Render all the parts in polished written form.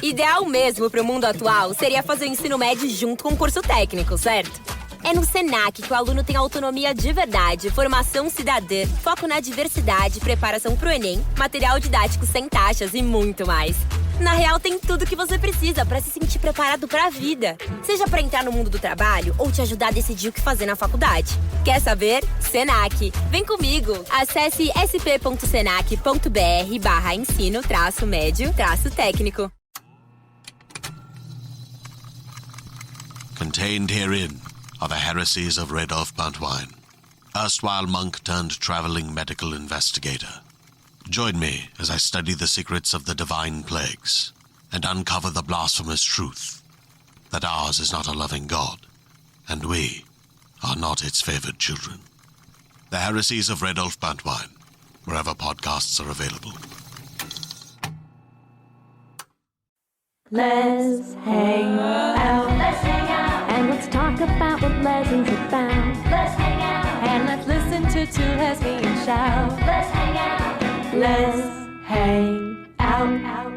Ideal mesmo para o mundo atual seria fazer o ensino médio junto com o curso técnico, certo? É no Senac que o aluno tem autonomia de verdade, formação cidadã, foco na diversidade, preparação pro Enem, material didático sem taxas e muito mais. Na real, tem tudo que você precisa para se sentir preparado para a vida. Seja para entrar no mundo do trabalho ou te ajudar a decidir o que fazer na faculdade. Quer saber? Senac. Vem comigo! Acesse sp.senac.br/ensino-médio-técnico. Contained herein are the heresies of Radolf Buntwine, erstwhile monk turned traveling medical investigator. Join me as I study the secrets of the divine plagues and uncover the blasphemous truth that ours is not a loving God, and we are not its favored children. The heresies of Radolf Buntwine, wherever podcasts are available. Let's hang out. Let's hang out. And let's talk about what lessons about. Let's hang out. And let's listen to two lesbians shout. Let's hang out. Let's hang out.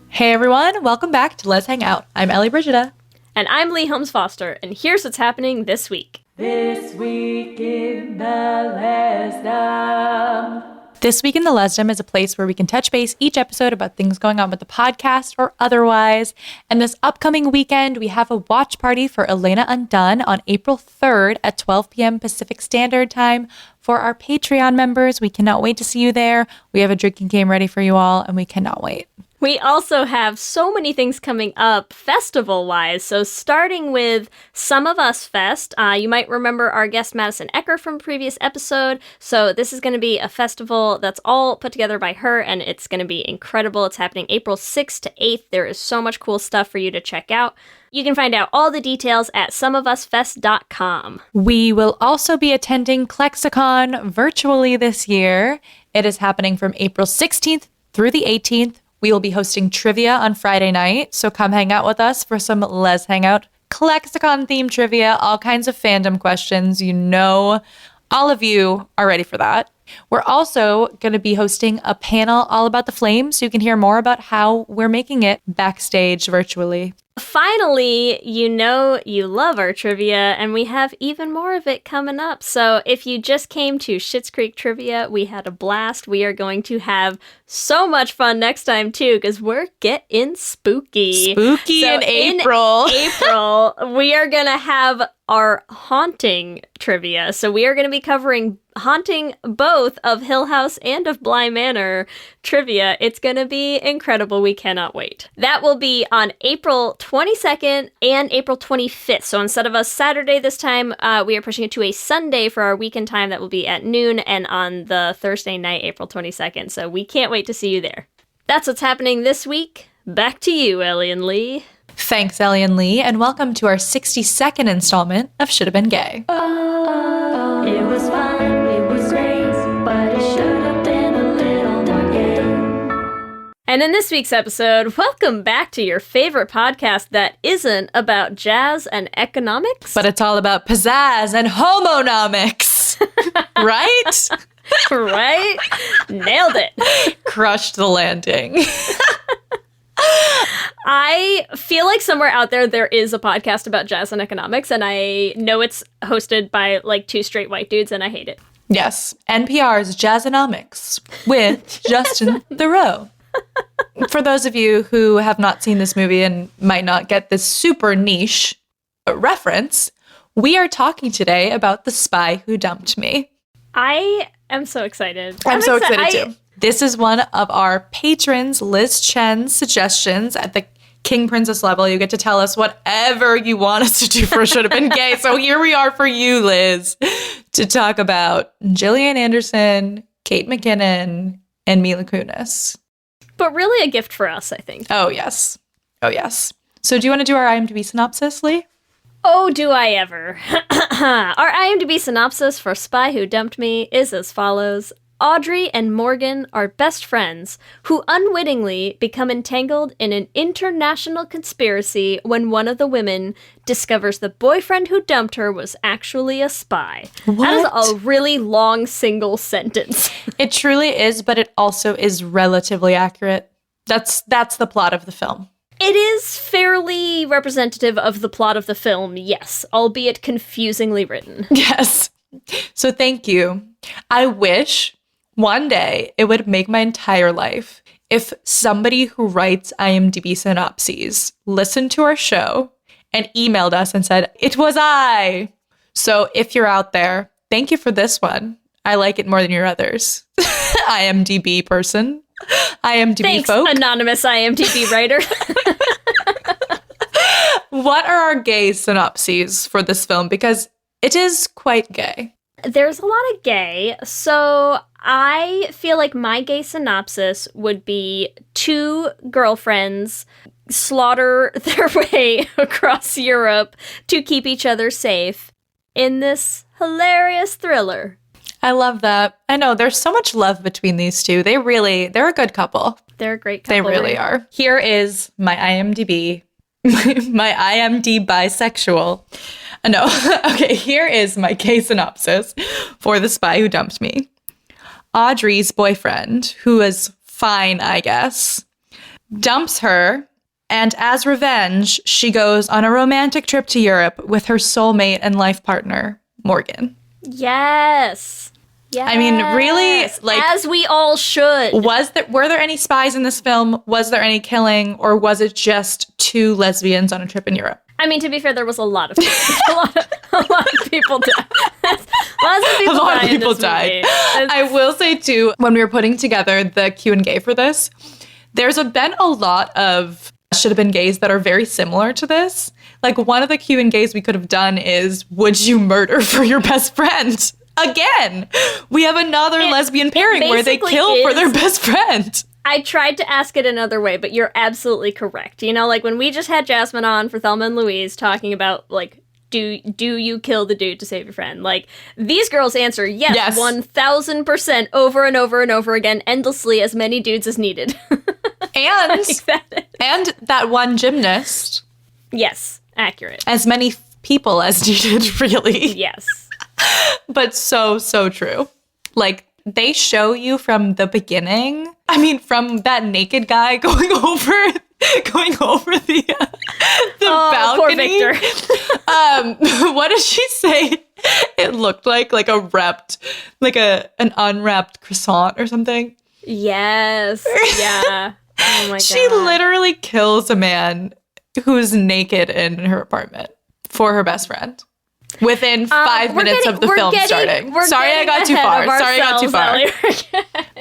Hey everyone, welcome back to Let's Hang Out. I'm Ellie Brigida. And I'm Lee Holmes Foster, and here's what's happening this week. This week in the Lesdom. This Week in the Lesdom is a place where we can touch base each episode about things going on with the podcast or otherwise. And this upcoming weekend, we have a watch party for Elena Undone on April 3rd at 12 p.m. Pacific Standard Time. For our Patreon members, we cannot wait to see you there. We have a drinking game ready for you all, and we cannot wait. We also have so many things coming up festival-wise. So starting with Some of Us Fest, you might remember our guest Madison Ecker from previous episode. So this is going to be a festival that's all put together by her, and it's going to be incredible. It's happening April 6th to 8th. There is so much cool stuff for you to check out. You can find out all the details at someofusfest.com. We will also be attending Klexicon virtually this year. It is happening from April 16th through the 18th. We will be hosting trivia on Friday night, so come hang out with us for some Let's Hang Out Klexicon-themed trivia, all kinds of fandom questions. You know, all of you are ready for that. We're also going to be hosting a panel all about the Flames, so you can hear more about how we're making it backstage virtually. Finally, you know you love our trivia, and we have even more of it coming up. So if you just came to Schitt's Creek Trivia, we had a blast. We are going to have so much fun next time, too, because we're getting spooky. Spooky in April. In April, we are going to have our haunting trivia. So we are going to be covering haunting both of Hill House and of Bly Manor trivia. It's going to be incredible. We cannot wait. That will be on April 22nd and April 25th. So instead of a Saturday this time, we are pushing it to a Sunday for our weekend time. That will be at noon and on the Thursday night, April 22nd. So we can't wait to see you there. That's what's happening this week. Back to you, Ellie and Lee. Thanks, Ellie and Lee, and welcome to our 62nd installment of Should Have Been Gay. Oh, it was fun, it was great, but it should have been a little more gay. And in this week's episode, welcome back to your favorite podcast that isn't about jazz and economics. But it's all about pizzazz and homonomics, right? Right? Nailed it. Crushed the landing. I feel like somewhere out there is a podcast about jazz and economics, and I know it's hosted by like two straight white dudes, and I hate it. Yes, NPR's Jazzonomics with Justin Theroux. For those of you who have not seen this movie and might not get this super niche reference, we are talking today about The Spy Who Dumped Me. I am so excited. I'm so excited too. This is one of our patrons, Liz Chen's suggestions at the King Princess level. You get to tell us whatever you want us to do for Should Have Been Gay. So here we are for you, Liz, to talk about Gillian Anderson, Kate McKinnon, and Mila Kunis. But really a gift for us, I think. Oh, yes. Oh, yes. So do you want to do our IMDb synopsis, Lee? Oh, do I ever. Our IMDb synopsis for Spy Who Dumped Me is as follows. Audrey and Morgan are best friends who unwittingly become entangled in an international conspiracy when one of the women discovers the boyfriend who dumped her was actually a spy. What? That is a really long single sentence. It truly is, but it also is relatively accurate. That's the plot of the film. It is fairly representative of the plot of the film, yes, albeit confusingly written. Yes. So thank you. I wish one day it would make my entire life if somebody who writes IMDb synopses listened to our show and emailed us and said, "It was I." So if you're out there, thank you for this one. I like it more than your others. IMDb person. IMDb Thanks, folk. anonymous IMDb writer. What are our gay synopses for this film? Because it is quite gay. There's a lot of gay, so I feel like my gay synopsis would be two girlfriends slaughter their way across Europe to keep each other safe in this hilarious thriller. I love that. I know there's so much love between these two. They're a good couple. They're a great couple. They really are. Here is my IMDb, my IMD bisexual. No, okay, here is my gay synopsis for The Spy Who Dumped Me. Audrey's boyfriend, who is fine, I guess, dumps her, and as revenge, she goes on a romantic trip to Europe with her soulmate and life partner, Morgan. Yes. Yes. I mean, really, like, as we all should. Were there any spies in this film? Was there any killing, or was it just two lesbians on a trip in Europe? I mean, to be fair, there was a lot of a lot of people died. A lot of people died. I will say too, when we were putting together the Q&A for this, there's been a lot of should have been gays that are very similar to this. Like, one of the Q&As we could have done is, would you murder for your best friend? Again, we have another lesbian pairing where they kill for their best friend. I tried to ask it another way, but you're absolutely correct. You know, like when we just had Jasmine on for Thelma and Louise talking about, like, do you kill the dude to save your friend? Like, these girls answer yes. 1,000% over and over and over again, endlessly, as many dudes as needed. And that one gymnast. Yes, accurate. As many people as needed, really. Yes. But so true. Like, they show you from the beginning. I mean, from that naked guy going over the balcony. Poor Victor. What did she say? It looked like an unwrapped croissant or something. Yes. Yeah. Oh my god. She literally kills a man who's naked in her apartment for her best friend. Within 5 minutes of the film starting. Sorry, I got too far.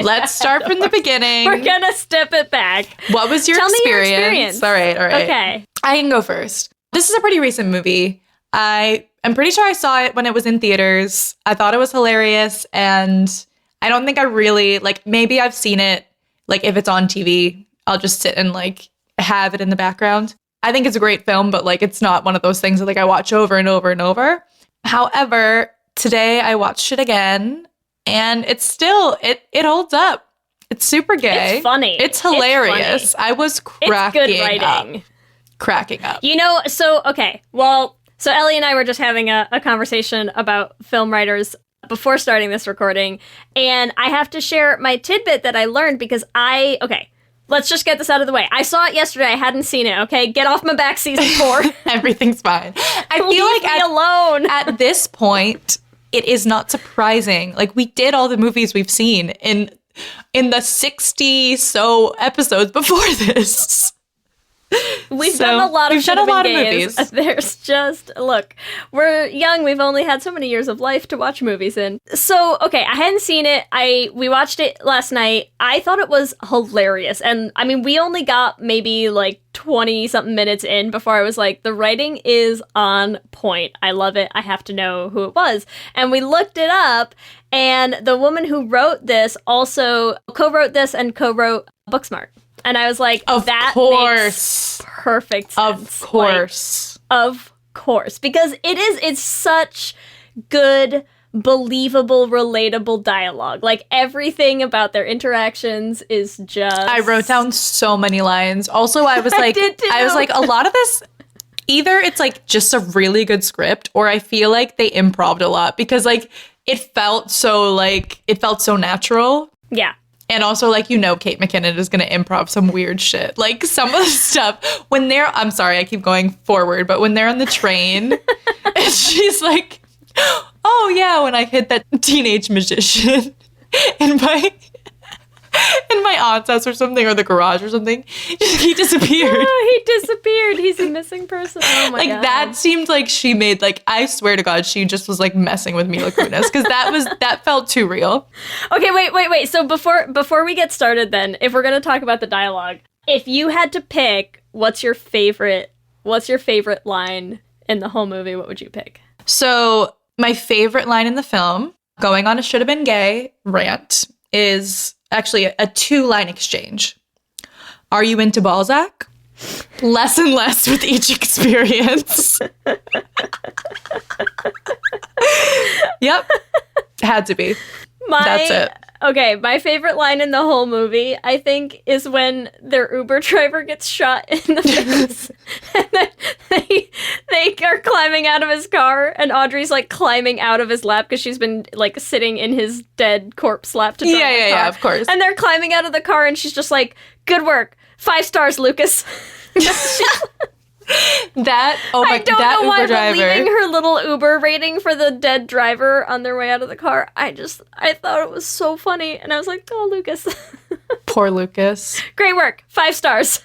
Let's start from the beginning. We're gonna step it back. What was your experience? All right. Okay. I can go first. This is a pretty recent movie. I'm pretty sure I saw it when it was in theaters. I thought it was hilarious, and I don't think I really, like, maybe I've seen it, like, if it's on TV, I'll just sit and, like, have it in the background. I think it's a great film, but, like, it's not one of those things that, like, I watch over and over and over. However, today I watched it again, and it's still, it holds up. It's super gay. It's funny. It's hilarious. It's funny. I was cracking up. You know, so Ellie and I were just having a conversation about film writers before starting this recording, and I have to share my tidbit that I learned because let's just get this out of the way. I saw it yesterday. I hadn't seen it, okay? Get off my back, season 4. Everything's fine. I feel Leave like me alone. At this point, it is not surprising. Like, we did all the movies we've seen in the 60 so episodes before this. We've done a lot of movies. There's just, look, we're young. We've only had so many years of life to watch movies in. So, okay, I hadn't seen it. We watched it last night. I thought it was hilarious. And, I mean, we only got maybe, like, 20-something minutes in before I was like, the writing is on point. I love it. I have to know who it was. And we looked it up, and the woman who wrote this also co-wrote this and co-wrote Booksmart. And I was like, that makes perfect sense. Of course. Like, of course. Because it's such good, believable, relatable dialogue. Like, everything about their interactions is just... I wrote down so many lines. Also, I was like... I did too. I was like, a lot of this... Either it's, like, just a really good script, or I feel like they improv'd a lot. Because, like, it felt so natural. Yeah. And also, like, Kate McKinnon is going to improv some weird shit. Like, some of the stuff, when they're, I'm sorry, I keep going forward, but when they're on the train, and she's like, oh, yeah, when I hit that teenage magician in my aunt's house or something, or the garage or something, he disappeared. Oh, he disappeared. He's a missing person. Oh, my God. That seemed like she made, like, I swear to God, she just was, like, messing with Mila Kunis, because that felt too real. Okay, wait. So before we get started then, if we're going to talk about the dialogue, if you had to pick, what's your favorite line in the whole movie, what would you pick? So my favorite line in the film, going on a should have been gay rant, is actually a 2-line exchange. Are you into Balzac? Less and less with each experience. Yep. Had to be. That's it. Okay, my favorite line in the whole movie, I think, is when their Uber driver gets shot in the face. And then they are climbing out of his car, and Audrey's, like, climbing out of his lap because she's been, like, sitting in his dead corpse lap to drive the car. Yeah, of course. And they're climbing out of the car, and she's just like, good work. 5 stars, Lucas. I don't know why, but leaving her little Uber rating for the dead driver on their way out of the car, I thought it was so funny, and I was like, oh, Lucas. Poor Lucas. Great work. 5 stars.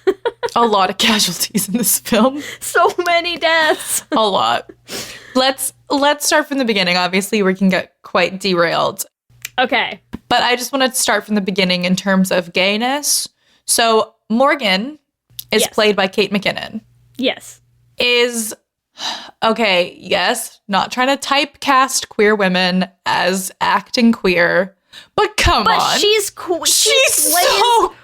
A lot of casualties in this film. So many deaths. A lot. Let's start from the beginning. Obviously, we can get quite derailed. Okay. But I just want to start from the beginning in terms of gayness. So Morgan is played by Kate McKinnon. Yes. Okay, yes, not trying to typecast queer women as acting queer, but come on. But she's so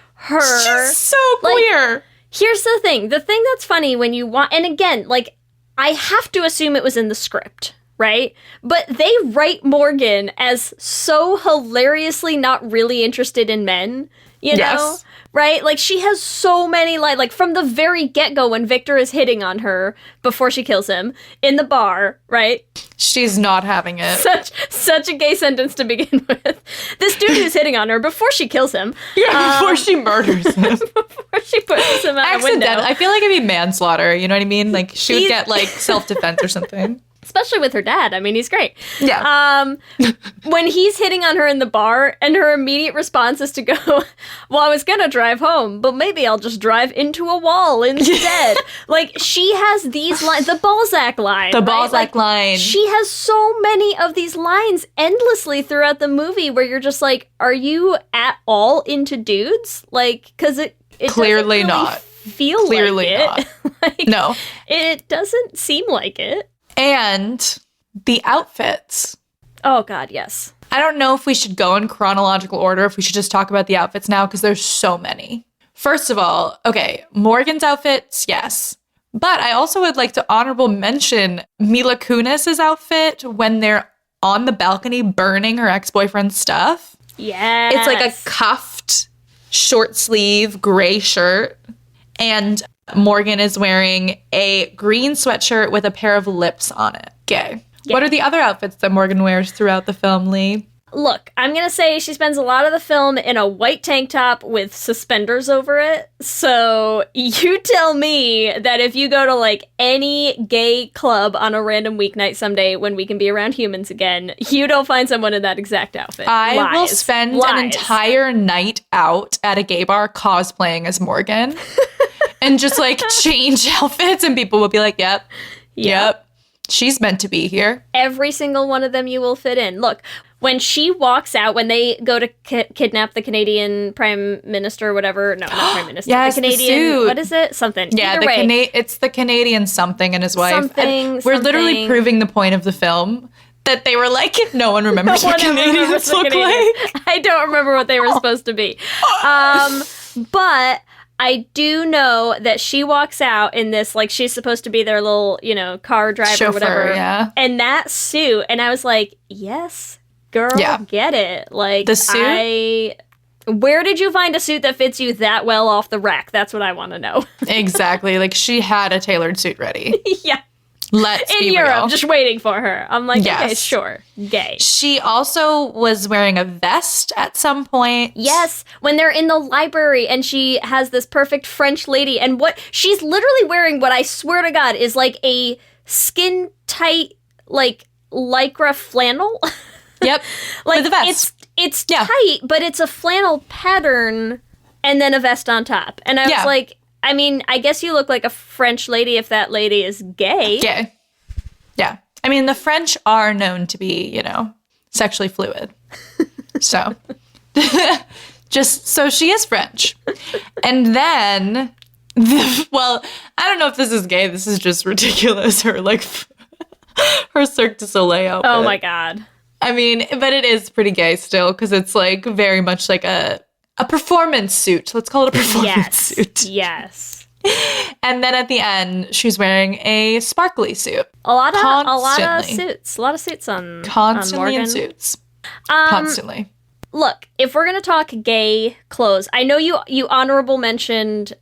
queer. Here's the thing. The thing that's funny when you want, and again, like, I have to assume it was in the script, right? But they write Morgan as so hilariously not really interested in men, you know? Right? Like, she has so many, like, from the very get-go when Victor is hitting on her before she kills him in the bar, right? She's not having it. Such a gay sentence to begin with. This dude who's hitting on her before she kills him. Yeah, before she murders him. Before she pushes him out the window. I feel like it'd be manslaughter, you know what I mean? Like, she would get, like, self-defense or something. Especially with her dad. I mean, he's great. Yeah. When he's hitting on her in the bar, and her immediate response is to go, well, I was gonna drive home, but maybe I'll just drive into a wall instead. Like, she has these lines, the Balzac line. The Balzac line. She has so many of these lines endlessly throughout the movie where you're just like, are you at all into dudes? Like, because it clearly doesn't really not. Feel clearly like it. not. Like, no. It doesn't seem like it. And the outfits. Oh, God, yes. I don't know if we should go in chronological order, if we should just talk about the outfits now, because there's so many. First of all, okay, Morgan's outfits, yes. But I also would like to honorable mention Mila Kunis's outfit when they're on the balcony burning her ex-boyfriend's stuff. Yes. It's like a cuffed, short sleeve, gray shirt. And Morgan is wearing a green sweatshirt with a pair of lips on it. Gay. Yeah. What are the other outfits that Morgan wears throughout the film, Lee? Look, I'm going to say she spends a lot of the film in a white tank top with suspenders over it. So you tell me that if you go to, like, any gay club on a random weeknight someday when we can be around humans again, you don't find someone in that exact outfit. I will spend an entire night out at a gay bar cosplaying as Morgan and just, like, change outfits, and people will be like, yep. She's meant to be here. Every single one of them you will fit in. Look, when she walks out, when they go to kidnap the Canadian Prime Minister or whatever. No, not Prime Minister. Yes, the Canadian, the suit. What is it? Something. Yeah, Either way. It's the Canadian something and his wife. Something. We're literally proving the point of the film that they were like, no one remembers what Canadians look like. I don't remember what they were supposed to be. But I do know that she walks out in this, like, she's supposed to be their little, car driver chauffeur, or whatever. Yeah. And that suit, and I was like, yes, girl, get it. Like, the suit? Where did you find a suit that fits you that well off the rack? That's what I want to know. Exactly. Like, she had a tailored suit ready. Yeah. Let's be in Europe, real. just waiting for her. I'm like, Yes. okay, sure, gay. She also was wearing a vest at some point. Yes, when they're in the library and she has this perfect French lady, and what she's literally wearing, what I swear to God is like a skin tight, like lycra flannel. Yep. Like with a vest. it's tight, but it's a flannel pattern, and then a vest on top. And I was like, I mean, I guess you look like a French lady if that lady is gay. Gay. Yeah. I mean, the French are known to be, you know, sexually fluid. So, just so she is French. And then, well, I don't know if this is gay. This is just ridiculous. Her, like, her Cirque du Soleil outfit. Oh my God. I mean, but it is pretty gay still because it's, like, very much like a performance suit. Let's call it a performance suit. Yes. And then at the end, she's wearing a sparkly suit. A lot of Constantly. suits. A lot of suits on Constantly on in Morgan. suits. Constantly. Look, if we're gonna talk gay clothes, I know you honorable mentioned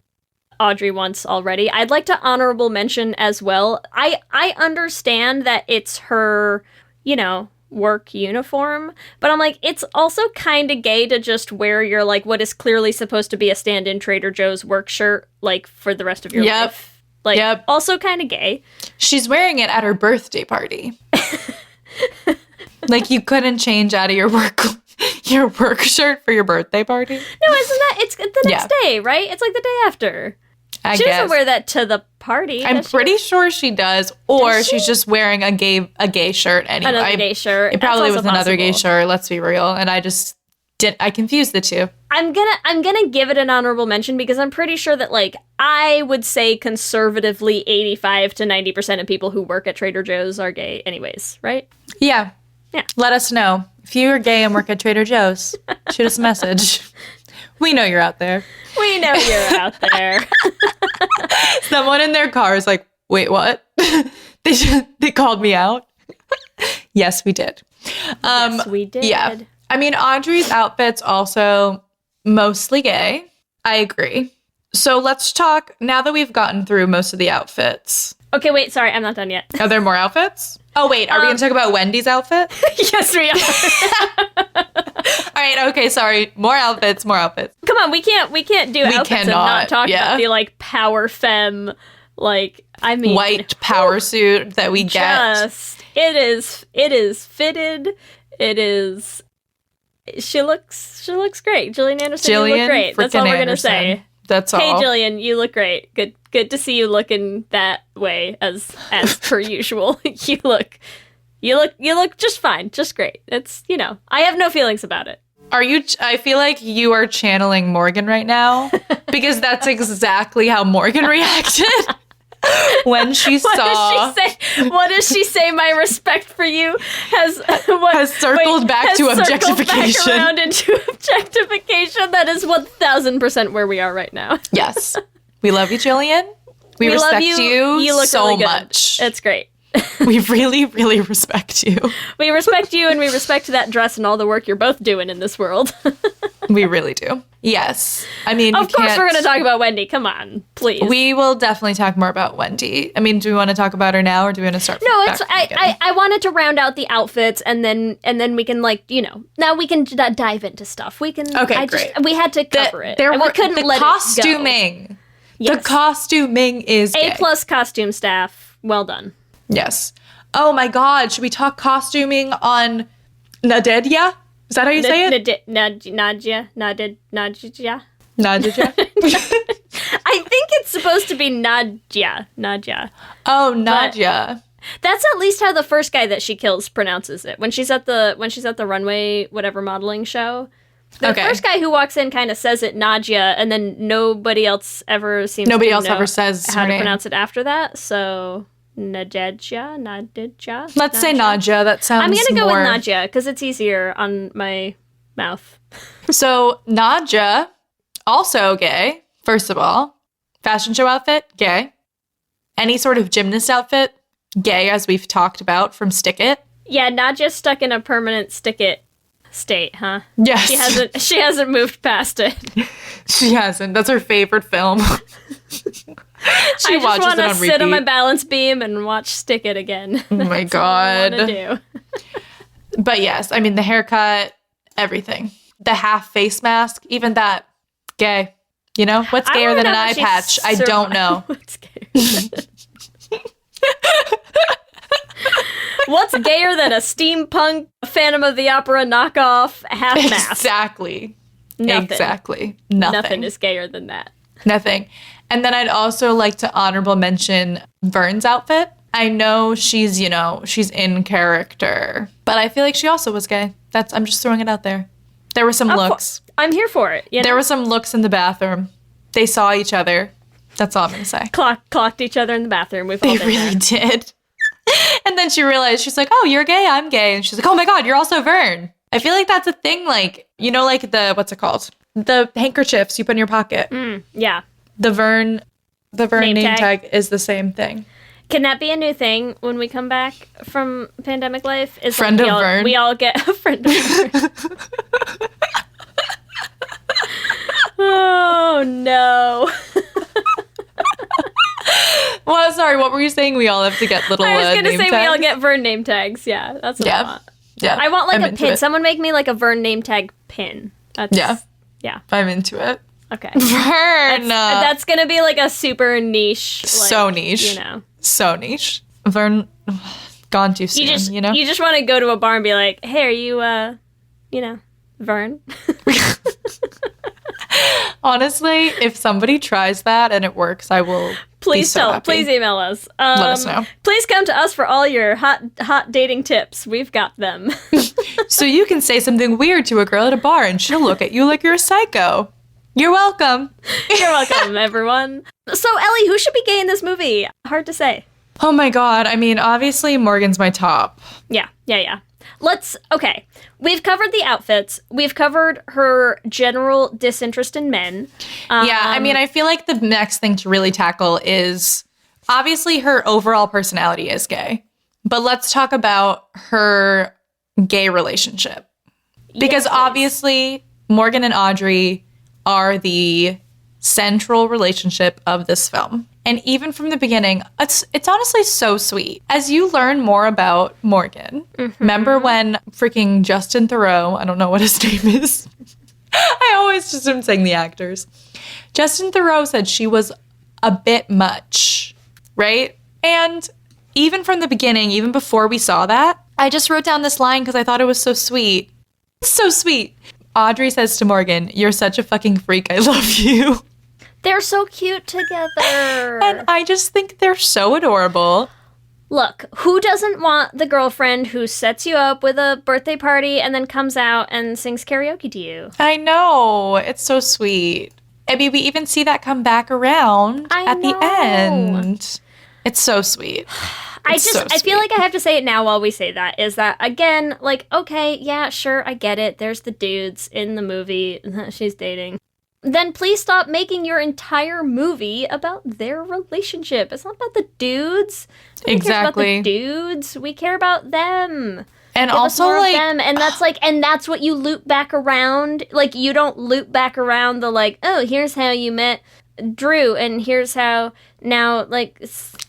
Audrey once already. I'd like to honorable mention as well. I understand that it's her, you know, work uniform, but I'm like, it's also kind of gay to just wear your, like, what is clearly supposed to be a stand-in Trader Joe's work shirt, like, for the rest of your life. Like, also kind of gay. She's wearing it at her birthday party. Like, you couldn't change out of your work shirt for your birthday party? No, isn't that, it's the next day, right? It's like the day after. She doesn't wear that to the party. I'm pretty sure she does, or she's just wearing a gay shirt anyway. Another gay shirt. It probably was That's also another gay possible. shirt, let's be real. And I confused the two. I'm gonna give it an honorable mention because I'm pretty sure that, like, I would say conservatively 85 to 90% of people who work at Trader Joe's are gay anyways, right? Yeah. Yeah. Let us know. If you're gay and work at Trader Joe's, shoot us a message. We know you're out there. We know you're out there. Someone in their car is like, wait, what? They called me out? Yes, we did. Yes, we did. Yeah. I mean, Audrey's outfit's also mostly gay. I agree. So let's talk, now that we've gotten through most of the outfits. Okay, wait, sorry, I'm not done yet. Are there more outfits? Oh, wait, are we going to talk about Wendy's outfit? Yes, we are. All right, okay, sorry. More outfits. Come on, we can't do outfits and not talk about the, like, power femme, like, I mean, white power suit that we get. It is fitted. It is. She looks great. Gillian Anderson, you look great. That's all we're gonna say. That's all. Hey, Gillian, you look great. Good to see you looking that way as per usual. You look just fine, just great. It's, you know, I have no feelings about it. I feel like you are channeling Morgan right now because that's exactly how Morgan reacted when she saw. What does she say? My respect for you has circled back to objectification. Circled back around into objectification. That is 1000% where we are right now. Yes, we love you, Jillian. We respect love you. You look so really good. much. It's great. We really, really respect you. We respect you, and we respect that dress and all the work you're both doing in this world. We really do. Yes. I mean, of course we're going to talk about Wendy. Come on, please. We will definitely talk more about Wendy. I mean, do we want to talk about her now, or do we want to start? No, it's I wanted to round out the outfits, and then we can, like, you know, now we can dive into stuff. We can. Okay, great. We had to cover it. And we couldn't let costuming. it go. Yes. The costuming is A+ costume staff. Well done. Yes. Oh my God! Should we talk costuming on Nadedya? Is that how you say it? Nadia. Nadedya. I think it's supposed to be Nadia. Oh, Nadia. That's at least how the first guy that she kills pronounces it. When she's at the runway whatever modeling show. The first guy who walks in kind of says it Nadia, and then nobody else ever says her how to name. pronounce it after that. So Nadja. Let's say Nadia. That sounds. I'm gonna go more... with Nadia because it's easier on my mouth. So Nadia, also gay. First of all, fashion show outfit, gay. Any sort of gymnast outfit, gay, as we've talked about from Stick It. Yeah, Nadia's stuck in a permanent Stick It state, huh? Yes. She hasn't moved past it. She hasn't. That's her favorite film. She I just watches want it to on sit on my repeat. balance beam and watch Stick It again. Oh my That's all I God. want to do. But yes, I mean, the haircut, everything. The half face mask, even that, gay. You know? What's I gayer wanna than an know how eye she patch? I don't know. What's gayer? What's gayer than a steampunk Phantom of the Opera knockoff half mask? Exactly. Nothing. Exactly. Nothing. Nothing is gayer than that. Nothing. And then I'd also like to honorable mention Vern's outfit. I know she's, she's in character, but I feel like she also was gay. I'm just throwing it out there. There were some looks. I'm here for it. There were some looks in the bathroom. They saw each other. That's all I'm going to say. Clocked each other in the bathroom. We've all They been really there. did. And then she realized, she's like, oh, you're gay, I'm gay. And she's like, oh my God, you're also Vern. I feel like that's a thing, like, like what's it called? The handkerchiefs you put in your pocket. Yeah. The Vern name Name tag is the same thing. Can that be a new thing when we come back from pandemic life? Is Friend like of Vern. We all get a friend of Vern. Oh, no. Well, sorry, what were you saying? We all have to get little I was going to name say tags? we all get Vern name tags. Yeah, that's what I want. Yeah. I want like I'm a into pin. it. Someone make me like a Vern name tag pin. That's, Yeah. Yeah. I'm into it. Okay. Vern. That's going to be like a super niche. Like, so niche. So niche. Vern, gone too soon, You just want to go to a bar and be like, hey, are you, Vern? Honestly, if somebody tries that and it works, I will Please please email us. Let us know. Please come to us for all your hot dating tips. We've got them. So you can say something weird to a girl at a bar and she'll look at you like you're a psycho. You're welcome. You're welcome, everyone. So, Ellie, who should be gay in this movie? Hard to say. Oh my God. I mean, obviously Morgan's my top. Yeah. Okay. We've covered the outfits. We've covered her general disinterest in men. Yeah, I mean, I feel like the next thing to really tackle is obviously her overall personality is gay. But let's talk about her gay relationship. Because obviously Morgan and Audrey are the central relationship of this film. And even from the beginning, it's honestly so sweet. As you learn more about Morgan, remember when freaking Justin Theroux, I don't know what his name is. I always just am saying the actors. Justin Theroux said she was a bit much, right? And even from the beginning, even before we saw that, I just wrote down this line because I thought it was so sweet. It's so sweet. Audrey says to Morgan, "You're such a fucking freak. I love you." They're so cute together. And I just think they're so adorable. Look, who doesn't want the girlfriend who sets you up with a birthday party and then comes out and sings karaoke to you? I know. It's so sweet. I mean, we even see that come back around at the end. It's so sweet. I feel like I have to say it now while we say that, is that, again, like, okay, yeah, sure, I get it. There's the dudes in the movie that she's dating. Then please stop making your entire movie about their relationship. It's not about the dudes. Nobody cares about the dudes. We care about them. And Give also, us more like, of them. And that's like, and that's what you loop back around. Like, you don't loop back around the like, oh, here's how you met Drew, and here's how now, like,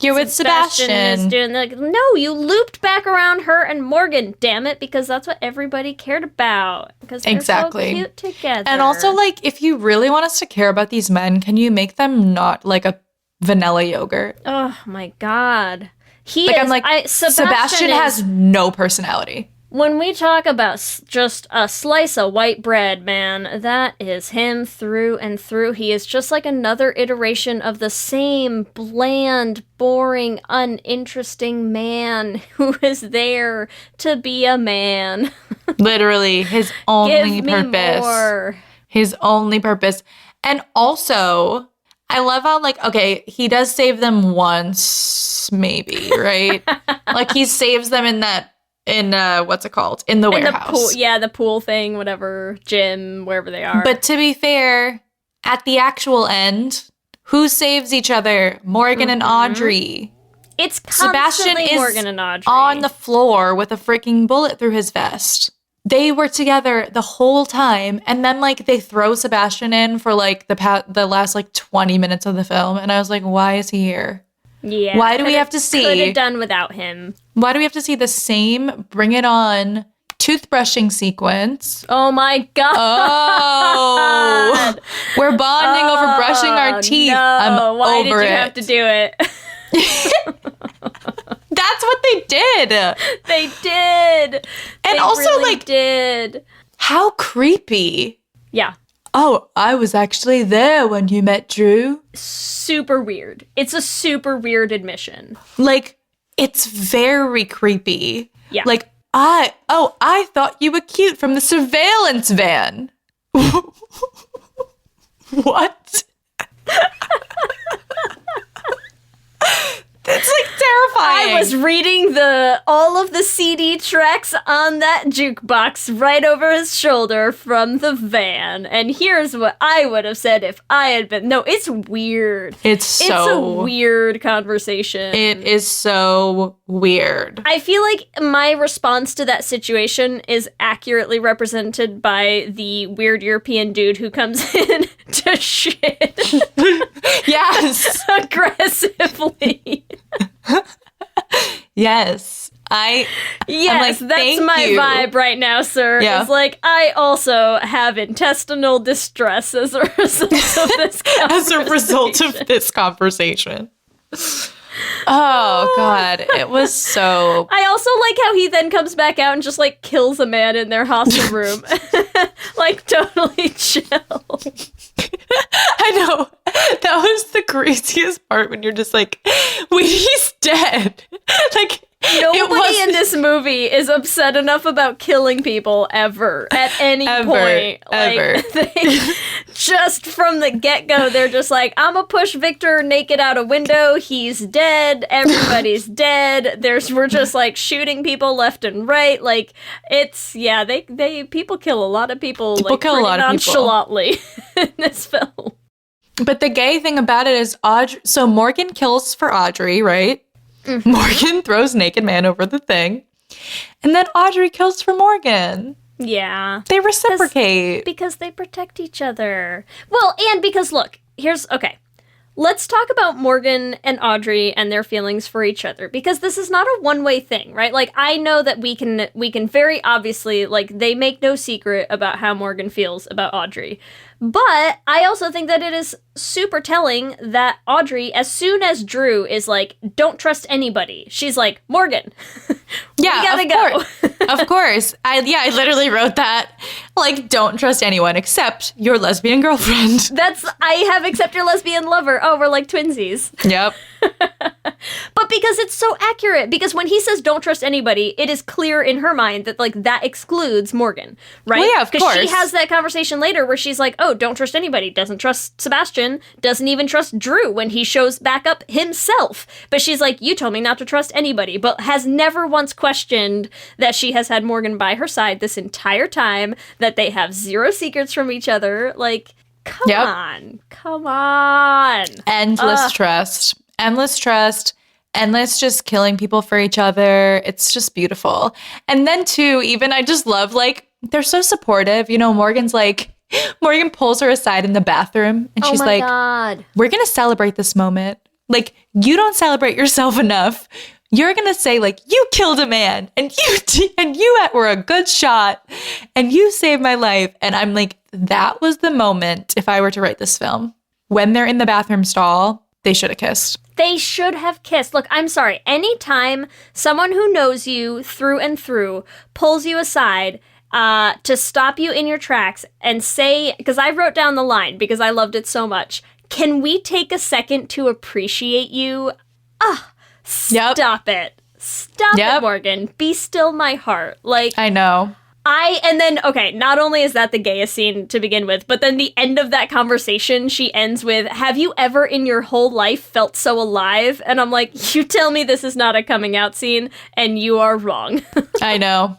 you're with Sebastian is doing. Like, no, you looped back around her and Morgan. Damn it, because that's what everybody cared about. Because they're so cute together. And also, like, if you really want us to care about these men, can you make them not like a vanilla yogurt? Oh my God, Sebastian has no personality. When we talk about just a slice of white bread, man, that is him through and through. He is just like another iteration of the same bland, boring, uninteresting man who is there to be a man. Literally, his only Give me purpose. more. His only purpose. And also, I love how, like, okay, he does save them once, maybe, right? Like, he saves them in what's it called? In the warehouse. The pool, yeah, the pool thing, whatever, gym, wherever they are. But to be fair, at the actual end, who saves each other? Morgan and Audrey. It's Sebastian constantly is Morgan and Audrey on the floor with a freaking bullet through his vest. they were together the whole time, and then like they throw Sebastian in for like the last like 20 minutes of the film, and I was like, why is he here? Yeah. Why do we have to see? Could have done without him. Why do we have to see the same Bring It On toothbrushing sequence? Oh my god. Oh, we're bonding over brushing our teeth. No. I'm Why over did you it. have to do it? That's what they did. They did. And They also, really like, did. how creepy. Yeah. Oh, I was actually there when you met Drew. Super weird. It's a super weird admission. Like, it's very creepy. Yeah. Like, I thought you were cute from the surveillance van. What? That's like terrifying. I was reading all of the CD tracks on that jukebox right over his shoulder from the van, and here's what I would have said if I had been. No, it's weird. It's a weird conversation. It is so weird. I feel like my response to that situation is accurately represented by the weird European dude who comes in to shit Yes. aggressively. Yes. Yes, like, that's thank my you. vibe right now, sir. Yeah. It's like, I also have intestinal distress as a result of this As a result of this conversation. Oh, God. It was so... I also like how he then comes back out and just, like, kills a man in their hostel room. Like, totally chill. I know. That was the craziest part when you're just like, wait, he's dead. Like, Nobody in this movie is upset enough about killing people ever at any point. Ever. They, just from the get-go, they're just like, I'm gonna push Victor naked out a window. He's dead. Everybody's dead. We're just like shooting people left and right. Like, it's, yeah, people kill a lot of people. People like, kill a lot of people. nonchalantly in this film. But the gay thing about it is so Morgan kills for Audrey, right? Mm-hmm. Morgan throws naked man over the thing. And then Audrey kills for Morgan. Yeah. They reciprocate. Because they protect each other. Well, and because, look, okay. Let's talk about Morgan and Audrey and their feelings for each other, because this is not a one-way thing, right? Like, I know that we can very obviously, like, they make no secret about how Morgan feels about Audrey. But I also think that it is super telling that Audrey, as soon as Drew is like, don't trust anybody, she's like, Morgan, yeah, we gotta go. Of course. I literally wrote that. Like, don't trust anyone except your lesbian girlfriend. I have except your lesbian lover. Oh, we're like twinsies. Yep. But because it's so accurate, because when he says don't trust anybody, it is clear in her mind that, like, that excludes Morgan, right? Well, yeah, of course. Because she has that conversation later where she's like, oh, don't trust anybody, doesn't trust Sebastian, doesn't even trust Drew when he shows back up himself. But she's like, you told me not to trust anybody, but has never once questioned that she has had Morgan by her side this entire time, that they have zero secrets from each other. Like, come on. Endless trust, endless just killing people for each other. It's just beautiful. And then too, even I just love, like, they're so supportive. You know, Morgan pulls her aside in the bathroom and she's like, God. we're going to celebrate this moment. Like, you don't celebrate yourself enough. You're going to say, like, you killed a man and you were a good shot and you saved my life. And I'm like, that was the moment, if I were to write this film, when they're in the bathroom stall, they should have kissed. They should have kissed. Look, I'm sorry. Anytime someone who knows you through and through pulls you aside to stop you in your tracks and say, because I wrote down the line because I loved it so much, can we take a second to appreciate you? Stop it. Stop it, Morgan. Be still my heart. Like, I know. And then, okay, not only is that the gayest scene to begin with, but then the end of that conversation, she ends with, have you ever in your whole life felt so alive? And I'm like, you tell me this is not a coming out scene, and you are wrong. I know.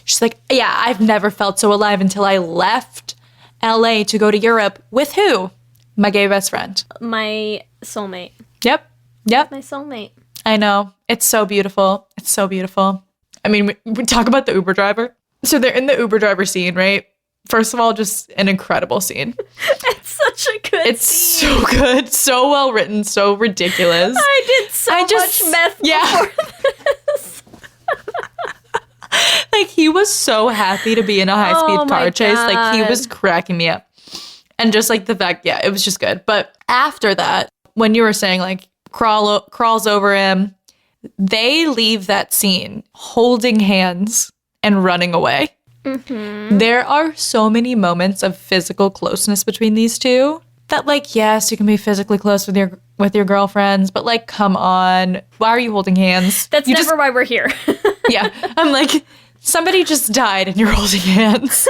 She's like, yeah, I've never felt so alive until I left LA to go to Europe. With who? My gay best friend. My soulmate. Yep. My soulmate. I know. It's so beautiful. It's so beautiful. I mean, we talk about the Uber driver. So they're in the Uber driver scene, right? First of all, just an incredible scene. It's such a good It's scene. so good, so well written, so ridiculous. I did so much meth before this. Like, he was so happy to be in a high-speed Oh my car chase. Like, he God. was cracking me up. And just, like, the fact, yeah, it was just good. But after that, when you were saying, like, crawls over him, they leave that scene holding hands and running away. Mm-hmm. There are so many moments of physical closeness between these two that, like, yes, you can be physically close with your girlfriends, but, like, come on, why are you holding hands? That's You never why we're here. yeah, I'm like, somebody just died and you're holding hands.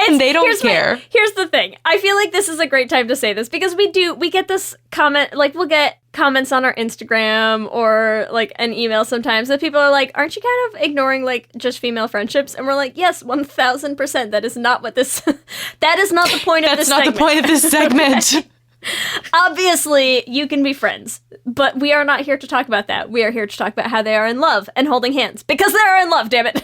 And they don't care. Here's the thing. I feel like this is a great time to say this because we get this comment, like we'll get comments on our Instagram or like an email sometimes that people are like, aren't you kind of ignoring like just female friendships? And we're like, yes, 1000%. That is not what this, that is not the point of this segment. That's not the point of this segment. Obviously, you can be friends, but we are not here to talk about that. We are here to talk about how they are in love and holding hands because they are in love, damn it.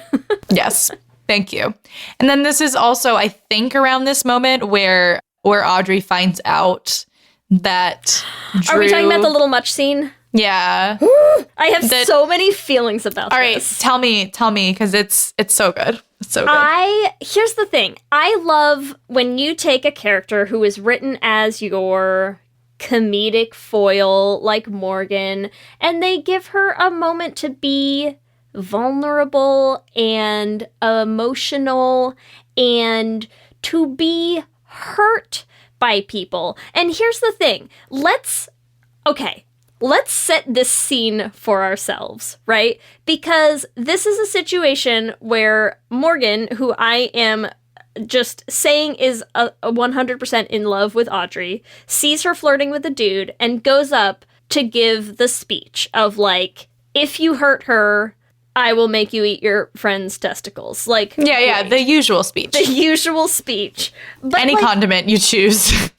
Yes. Thank you. And then this is also, I think, around this moment where Audrey finds out that Drew... Are we talking about the little much scene? Yeah. I have so many feelings about All this. right, tell me, because it's so good. It's so good. Here's the thing. I love when you take a character who is written as your comedic foil, like Morgan, and they give her a moment to be vulnerable and emotional and to be hurt by people. And here's the thing. Let's set this scene for ourselves, right? Because this is a situation where Morgan, who I am just saying is a 100% in love with Audrey, sees her flirting with a dude and goes up to give the speech of like, if you hurt her, I will make you eat your friend's testicles. Like, Yeah, the usual speech. the usual speech. But Any condiment you choose.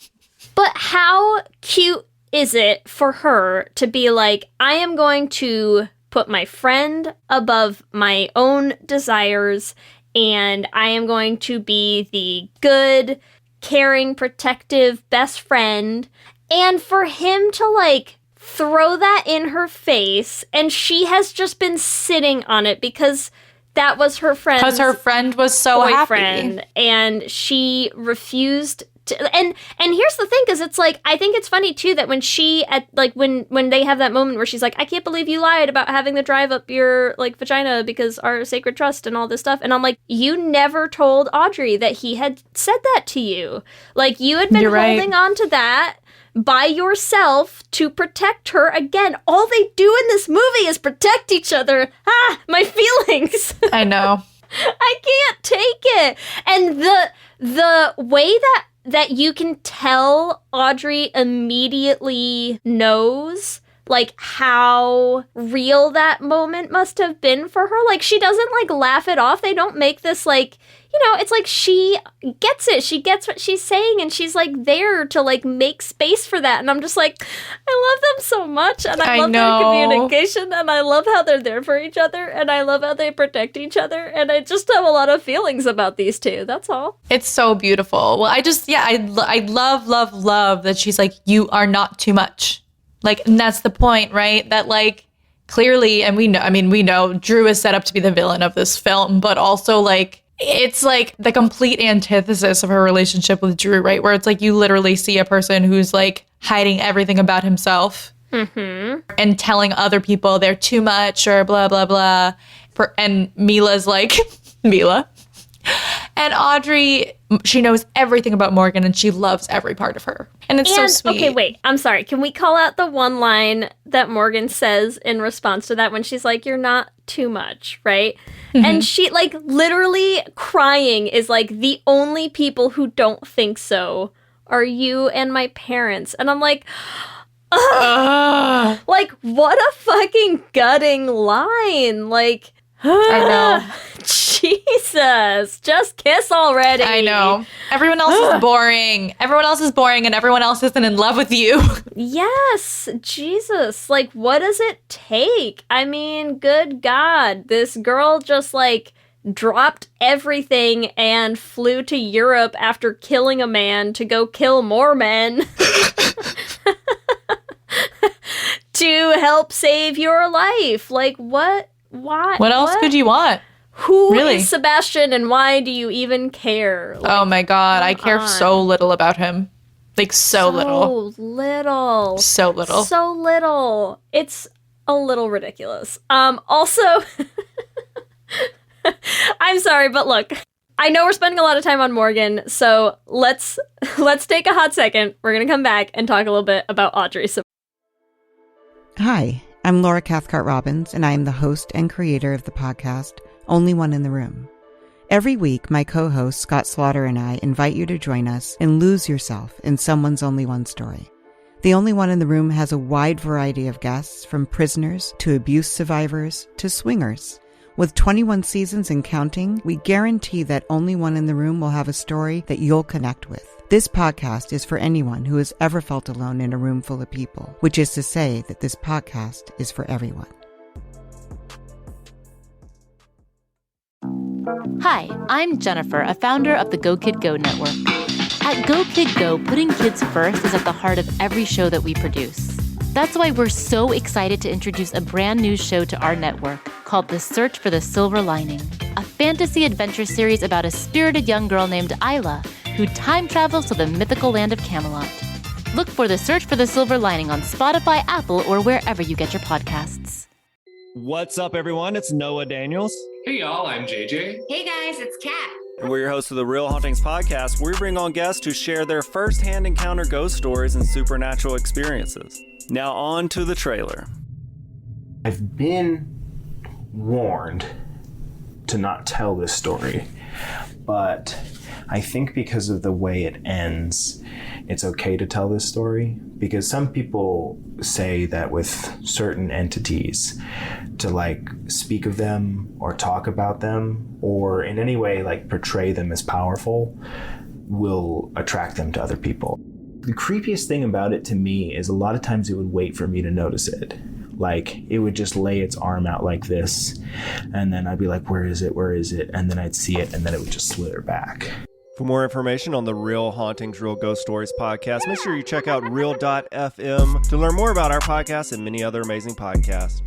But how cute is it for her to be like, I am going to put my friend above my own desires, and I am going to be the good, caring, protective best friend. And for him to like throw that in her face, and she has just been sitting on it because that was her friend's Because her friend was so boyfriend, happy. and she refused to. And here's the thing, because it's like, I think it's funny too that when she when they have that moment where she's like, I can't believe you lied about having the drive up your like vagina because our sacred trust and all this stuff. And I'm like, you never told Audrey that he had said that to you. Like, you had been You're right. holding on to that by yourself to protect her. Again, all they do in this movie is protect each other. My feelings. I know. I can't take it. And the way that you can tell Audrey immediately knows like how real that moment must have been for her. Like, she doesn't like laugh it off. They don't make this like, you know, it's like she gets it. She gets what she's saying, and she's like there to like make space for that. And I'm just like, I love them so much, and I love their communication, and I love how they're there for each other, and I love how they protect each other, and I just have a lot of feelings about these two. That's all. It's so beautiful. Well, I love that she's like, you are not too much. Like, and that's the point, right? That like, clearly, and we know Drew is set up to be the villain of this film, but also like, it's like the complete antithesis of her relationship with Drew, right? Where it's like you literally see a person who's like hiding everything about himself and telling other people they're too much or blah, blah, blah. And Mila's like, Mila. And Audrey, she knows everything about Morgan and she loves every part of her. And it's so sweet. Okay, wait. I'm sorry. Can we call out the one line that Morgan says in response to that when she's like, you're not too much, right? And she, like, literally crying is like, the only people who don't think so are you and my parents. And I'm like, ugh. Like, what a fucking gutting line. Like, I know. Jesus, just kiss already. I know. Everyone else is boring. Everyone else is boring and everyone else isn't in love with you. Yes, Jesus. Like, what does it take? I mean, good God. This girl just, like, dropped everything and flew to Europe after killing a man to go kill more men to help save your life. Like, what? Why? What else could you want? Who Really? is Sebastian and why do you even care? Like, Oh my god, I care so little about him. Like, so little. Little. So little. So little. It's a little ridiculous. Also, I'm sorry, but look, I know we're spending a lot of time on Morgan, so let's take a hot second. We're gonna come back and talk a little bit about Audrey. So, hi, I'm Laura Cathcart-Robbins, and I am the host and creator of the podcast Only One in the Room. Every week, my co-host Scott Slaughter and I invite you to join us and lose yourself in someone's only one story. The Only One in the Room has a wide variety of guests, from prisoners to abuse survivors to swingers. With 21 seasons and counting, we guarantee that Only One in the Room will have a story that you'll connect with. This podcast is for anyone who has ever felt alone in a room full of people, which is to say that this podcast is for everyone. Hi, I'm Jennifer, a founder of the Go Kid Go network. At Go Kid Go, putting kids first is at the heart of every show that we produce. That's why we're so excited to introduce a brand new show to our network called The Search for the Silver Lining, a fantasy adventure series about a spirited young girl named Isla who time travels to the mythical land of Camelot. Look for The Search for the Silver Lining on Spotify, Apple, or wherever you get your podcasts. What's up, everyone? It's Noah Daniels. Hey, y'all, I'm JJ. Hey, guys, it's Kat. And we're your hosts of the Real Hauntings podcast, where we bring on guests who share their first-hand encounter ghost stories and supernatural experiences. Now on to the trailer. I've been warned to not tell this story, but I think because of the way it ends, it's okay to tell this story, because some people say that with certain entities, to like speak of them or talk about them or in any way like portray them as powerful will attract them to other people. The creepiest thing about it to me is a lot of times it would wait for me to notice it. Like, it would just lay its arm out like this, and then I'd be like, where is it? Where is it? And then I'd see it, and then it would just slither back. For more information on the Real Hauntings, Real Ghost Stories podcast, make sure you check out real.fm to learn more about our podcast and many other amazing podcasts.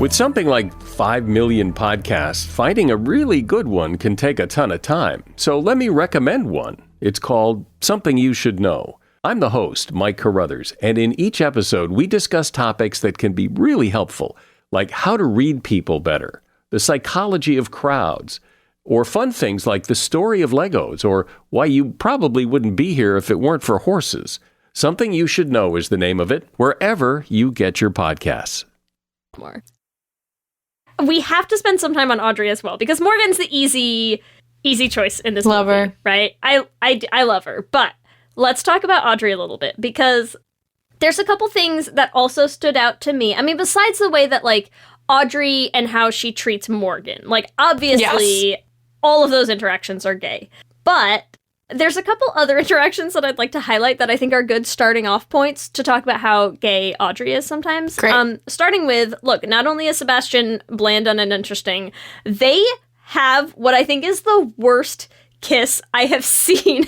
With something like 5 million podcasts, finding a really good one can take a ton of time. So let me recommend one. It's called Something You Should Know. I'm the host, Mike Carruthers, and in each episode, we discuss topics that can be really helpful, like how to read people better, the psychology of crowds, or fun things like the story of Legos, or why you probably wouldn't be here if it weren't for horses. Something You Should Know is the name of it, wherever you get your podcasts. more. We have to spend some time on Audrey as well, because Morgan's the easy choice in this Love movie, her. right? I love her, but let's talk about Audrey a little bit, because there's a couple things that also stood out to me. I mean, besides the way that, like, Audrey and how she treats Morgan. Like, obviously, all of those interactions are gay. But there's a couple other interactions that I'd like to highlight that I think are good starting off points to talk about how gay Audrey is sometimes. Great. Starting with, look, not only is Sebastian bland and uninteresting, they have what I think is the worst kiss I have seen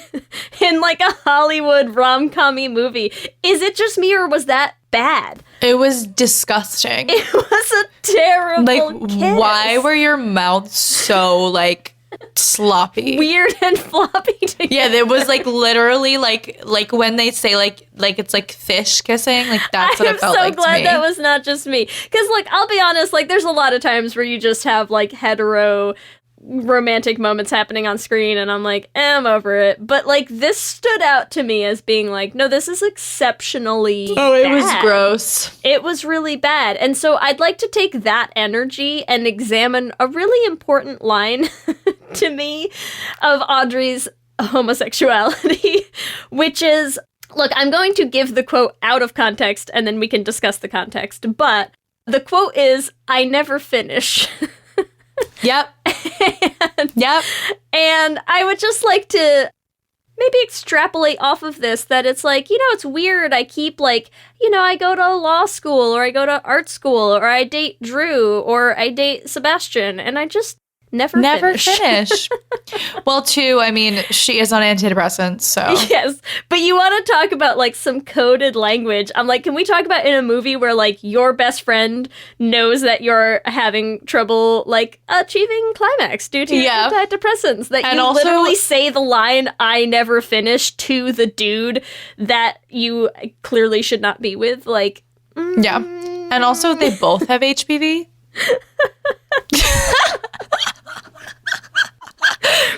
in like a Hollywood rom-com-y movie. Is it just me, or was that bad? It was disgusting. It was a terrible kiss. Why were your mouths so, like, sloppy? Weird and floppy together. Yeah, it was, like, literally, like when they say, like it's, like, fish kissing. Like, that's what it felt like to me. I'm so glad that was not just me. Because, like, I'll be honest, like, there's a lot of times where you just have, like, hetero romantic moments happening on screen, and I'm like, I'm over it. But, like, this stood out to me as being like, no, this is exceptionally it was bad. gross. It was really bad. And so I'd like to take that energy and examine a really important line to me of Audrey's homosexuality, which is, look, I'm going to give the quote out of context and then we can discuss the context. But the quote is, "I never finish." Yep. and, Yep. And I would just like to maybe extrapolate off of this that it's like, it's weird. I keep like, I go to law school or I go to art school or I date Drew or I date Sebastian and I just never finish. Well, too, I mean, she is on antidepressants, so. Yes, but you want to talk about like some coded language. I'm like, can we talk about in a movie where like your best friend knows that you're having trouble like achieving climax due to your antidepressants? That you also literally say the line, I never finished, to the dude that you clearly should not be with. Like, yeah. And also they both have HPV.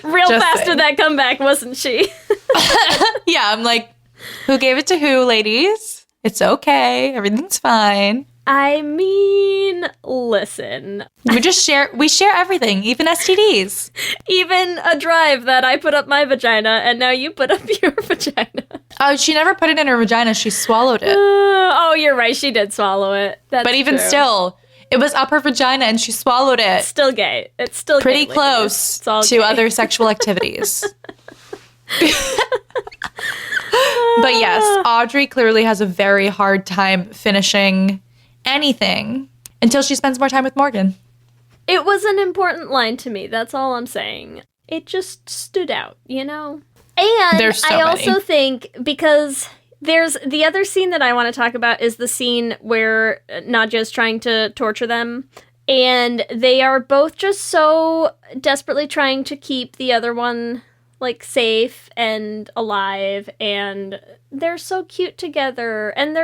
Real fast with that comeback, wasn't she? Yeah, I'm like, who gave it to who, ladies? It's okay. Everything's fine. I mean, listen. We share everything, even STDs. Even a drive that I put up my vagina and now you put up your vagina. Oh, she never put it in her vagina. She swallowed it. Oh, you're right. She did swallow it. That's but even true. Still, it was up her vagina and she swallowed it. Still gay. It's still pretty gay, close to gay. Other sexual activities. But yes, Audrey clearly has a very hard time finishing anything until she spends more time with Morgan. It was an important line to me. That's all I'm saying. It just stood out, And I also think because there's the other scene that I want to talk about is the scene where Nadia's trying to torture them. And they are both just so desperately trying to keep the other one like safe and alive. And they're so cute together. And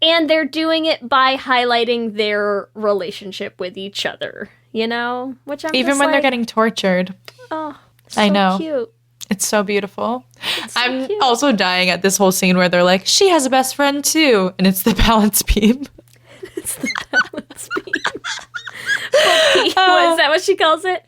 and they're doing it by highlighting their relationship with each other, Which I'm even when they're getting tortured. Oh, so I know. Cute. It's so beautiful. I'm also dying at this whole scene where they're like, she has a best friend too. And it's the balance beam. It's the balance beam. What, is that what she calls it?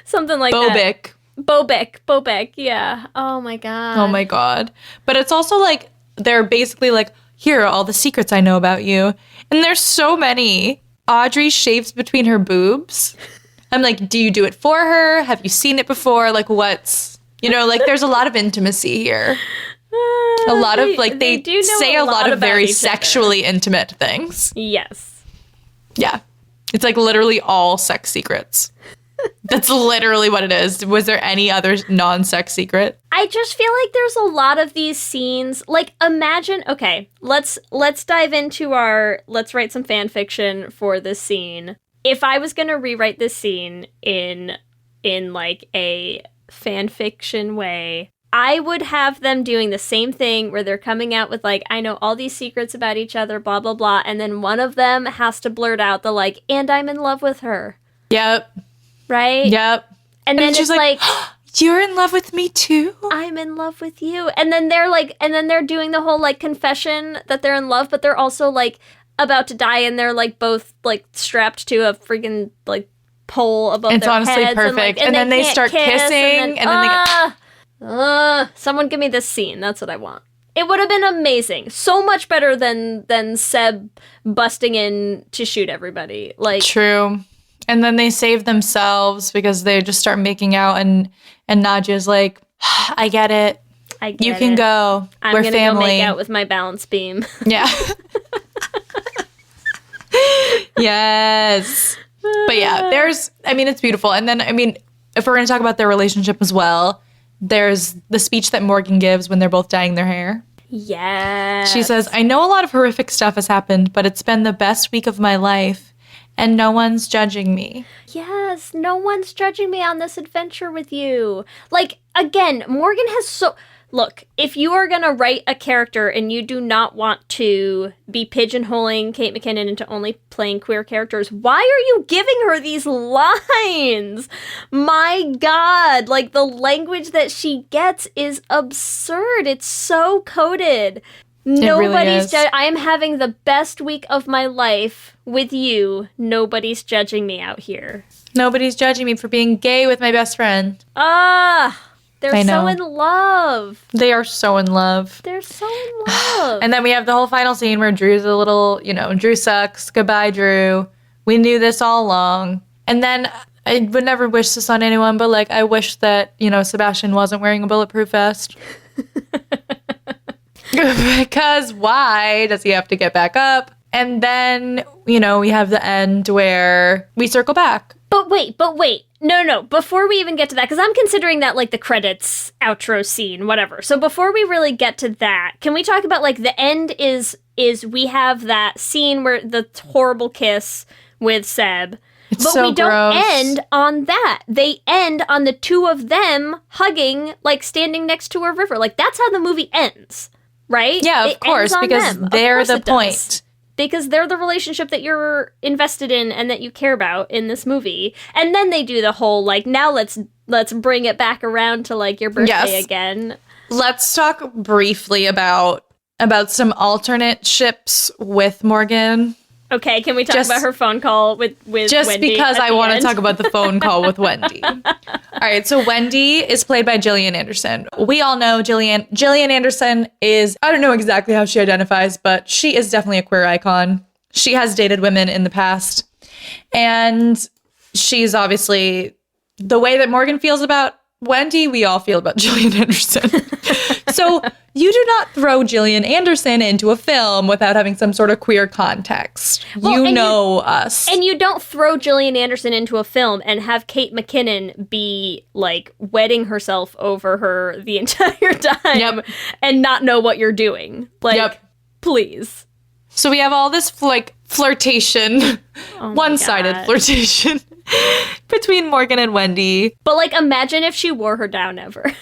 Something like Bobic. that. Bobic, yeah. Oh my god. But it's also like, they're basically like, here are all the secrets I know about you. And there's so many. Audrey shaves between her boobs. I'm like, do you do it for her? Have you seen it before? Like, what's... there's a lot of intimacy here. A lot of, they do say a lot of very sexually intimate things. Yes. Yeah. It's, literally all sex secrets. That's literally what it is. Was there any other non-sex secret? I just feel like there's a lot of these scenes. Like, imagine, okay, let's dive into let's write some fan fiction for this scene. If I was going to rewrite this scene in a fan fiction way, I would have them doing the same thing where they're coming out with I know all these secrets about each other, blah, blah, blah. And then one of them has to blurt out the and I'm in love with her. Yep. Right? Yep. And then it's like you're in love with me too? I'm in love with you. And then they're doing the whole confession that they're in love, but they're also about to die and they're both strapped to a freaking pole above it's their honestly heads. Perfect. And then they start kissing and then someone give me this scene. That's what I want. It would have been amazing. So much better than Seb busting in to shoot everybody. True. And then they save themselves because they just start making out and Nadia's like, I get it. You can go. We're family. I'm gonna go make out with my balance beam. Yeah. Yes. But yeah, it's beautiful. And then, if we're going to talk about their relationship as well, there's the speech that Morgan gives when they're both dyeing their hair. Yeah. She says, I know a lot of horrific stuff has happened, but it's been the best week of my life, and no one's judging me. Yes, no one's judging me on this adventure with you. Again, Morgan has Look, if you are going to write a character and you do not want to be pigeonholing Kate McKinnon into only playing queer characters, why are you giving her these lines? My God, the language that she gets is absurd. It's so coded. Nobody's I am having the best week of my life with you. Nobody's judging me out here. Nobody's judging me for being gay with my best friend. They're so in love. They are so in love. They're so in love. And then we have the whole final scene where Drew's a little, Drew sucks. Goodbye, Drew. We knew this all along. And then I would never wish this on anyone, but like I wish that, Sebastian wasn't wearing a bulletproof vest. Because why does he have to get back up? And then, we have the end where we circle back. But wait. No. Before we even get to that, because I'm considering that like the credits, outro scene, whatever. So before we really get to that, can we talk about like the end is we have that scene where the horrible kiss with Seb. It's but so we don't gross. end on that. They end on the two of them hugging, like standing next to a river. Like that's how the movie ends, right? Yeah, of It course, ends on because them. Of they're course the it does. point. Because they're the relationship that you're invested in and that you care about in this movie. And then they do the whole, like, now let's bring it back around to, like, your birthday again. Let's talk briefly about some alternate ships with Morgan. Okay, can we talk about her phone call with just Wendy because at I the want to end? talk about the phone call with Wendy. All right, so Wendy is played by Gillian Anderson. We all know Gillian Anderson is, I don't know exactly how she identifies, but she is definitely a queer icon. She has dated women in the past. And she's obviously, the way that Morgan feels about Wendy, we all feel about Gillian Anderson. So you do not throw Gillian Anderson into a film without having some sort of queer context. Well, you know us. And you don't throw Gillian Anderson into a film and have Kate McKinnon be, like, wetting herself over her the entire time and not know what you're doing. Like, please. So we have all this, flirtation, one-sided flirtation between Morgan and Wendy. But, like, imagine if she wore her down ever.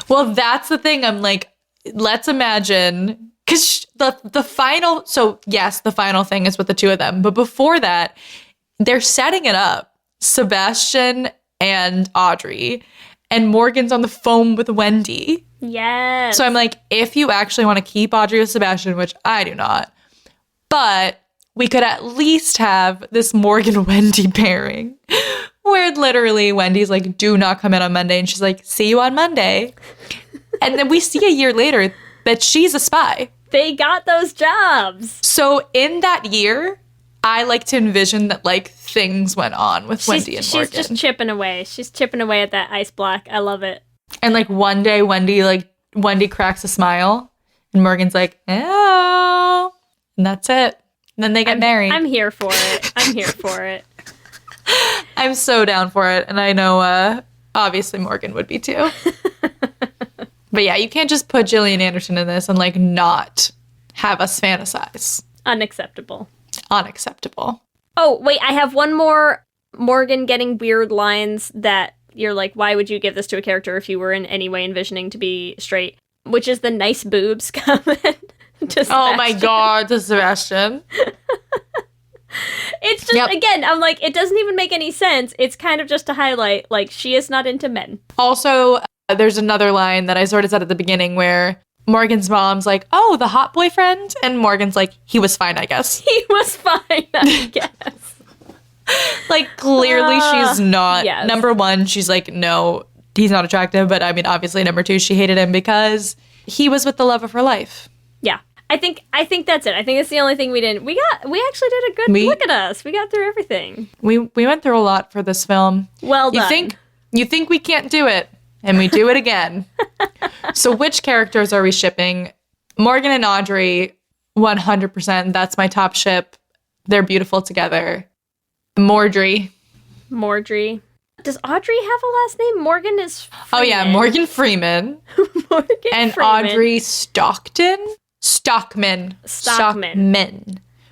Well, that's the thing. I'm like, let's imagine, because the final, so yes, the final thing is with the two of them. But before that, they're setting it up. Sebastian and Audrey, and Morgan's on the phone with Wendy. Yes. So I'm like, if you actually want to keep Audrey with Sebastian, which I do not, but we could at least have this Morgan-Wendy pairing where literally Wendy's like, do not come in on Monday. And she's like, see you on Monday. And then we see a year later that she's a spy. They got those jobs. So in that year, I like to envision that like things went on with Wendy and Morgan. She's just chipping away. She's chipping away at that ice block. I love it. And like one day Wendy cracks a smile and Morgan's like, oh, and that's it. And then they get married. I'm here for it. I'm here for it. I'm so down for it. And I know, obviously Morgan would be too. But yeah, you can't just put Gillian Anderson in this and like not have us fantasize. Unacceptable. Oh, wait, I have one more Morgan getting weird lines that you're like, why would you give this to a character if you were in any way envisioning to be straight? Which is the nice boobs comment to Sebastian. Oh my God, to Sebastian. It's just, again, I'm like, it doesn't even make any sense. It's kind of just to highlight, like, she is not into men. Also, there's another line that I sort of said at the beginning where Morgan's mom's like, oh, the hot boyfriend? And Morgan's like, he was fine, I guess. He was fine, I guess. Like, clearly she's not. Yes. Number one, she's like, no, he's not attractive. But I mean, obviously, number two, she hated him because he was with the love of her life. Yeah. I think that's it. I think it's the only thing we didn't. We actually did a good look at us. We got through everything. We went through a lot for this film. Well done. You think we can't do it, and we do it again. So which characters are we shipping? Morgan and Audrey, 100%. That's my top ship. They're beautiful together. Mordry. Does Audrey have a last name? Morgan is Freeman. Oh yeah, Morgan Freeman. And Freeman. Audrey Stockman.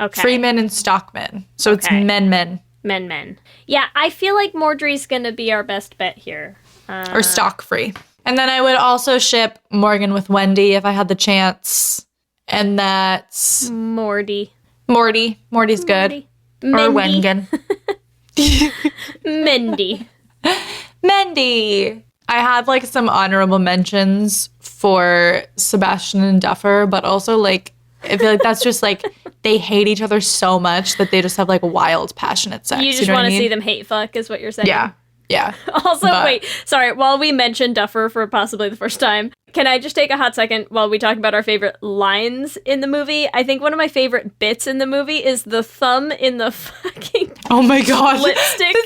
Okay. Freeman and Stockman. So it's men. Men. Yeah, I feel like Mordry's gonna be our best bet here. Or stock free. And then I would also ship Morgan with Wendy if I had the chance. And that's Morty's good. Or Wengen. Mendy. I had like some honorable mentions for Sebastian and Duffer, but also like I feel like that's just like they hate each other so much that they just have like wild, passionate sex. You just want to see them hate fuck, is what you're saying? Yeah. Also, wait, sorry, while we mentioned Duffer for possibly the first time, can I just take a hot second while we talk about our favorite lines in the movie? I think one of my favorite bits in the movie is the thumb in the fucking Oh my God. lipstick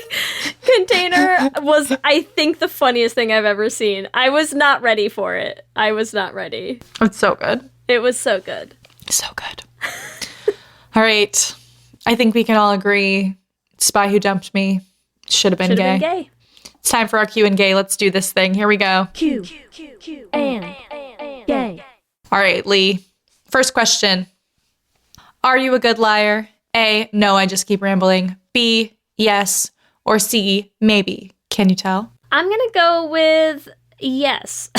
container was, I think, the funniest thing I've ever seen. I was not ready for it. I was not ready. It's so good. It was so good. So good. All right. I think we can all agree Spy Who Dumped Me should have been gay. It's time for our Q and gay. Let's do this thing. Here we go. Q and gay. All right, Lee. First question. Are you a good liar? A, no, I just keep rambling. B, yes. Or C, maybe. Can you tell? I'm going to go with yes.